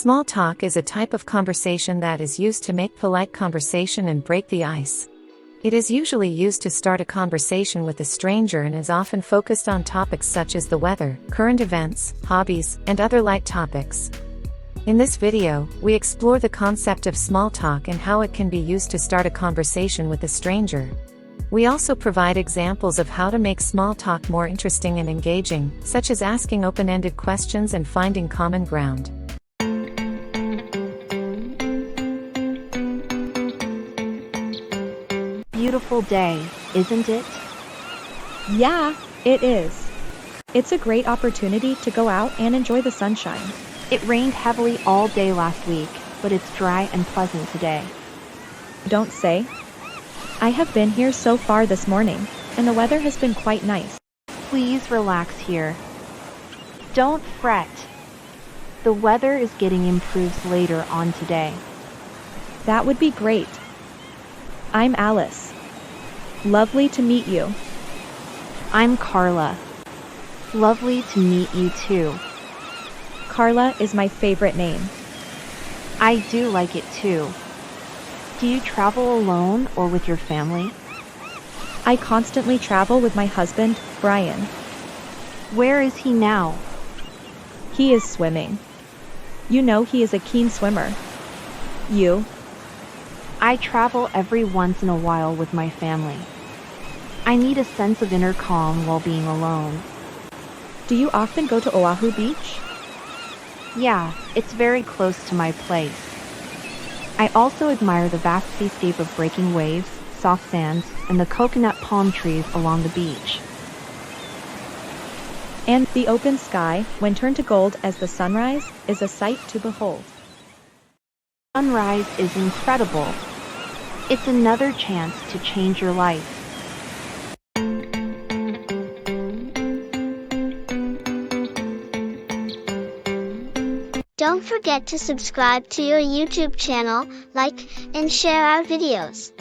Small talk is a type of conversation that is used to make polite conversation and break the ice. It is usually used to start a conversation with a stranger and is often focused on topics such as the weather, current events, hobbies, and other light topics. In this video, we explore the concept of small talk and how it can be used to start a conversation with a stranger. We also provide examples of how to make small talk more interesting and engaging, such as asking open-ended questions and finding common ground. Beautiful day, isn't it? Yeah, it is. It's a great opportunity to go out and enjoy the sunshine. It rained heavily all day last week, but it's dry and pleasant today. Don't say. I have been here so far this morning, and the weather has been quite nice. Please relax here. Don't fret. The weather is getting improved later on today. That would be great. I'm Alice. Lovely to meet you. I'm Carla. Lovely to meet you too. Carla is my favorite name. I do like it too. Do you travel alone or with your family? I constantly travel with my husband, Brian. Where is he now? He is swimming. You know he is a keen swimmer. You? I travel every once in a while with my family. I need a sense of inner calm while being alone. Do you often go to Oahu Beach? Yeah, it's very close to my place. I also admire the vast seascape of breaking waves, soft sands, and the coconut palm trees along the beach. And the open sky, when turned to gold as the sunrise, is a sight to behold. Sunrise is incredible. It's another chance to change your life. Don't forget to subscribe to your YouTube channel, like, and share our videos.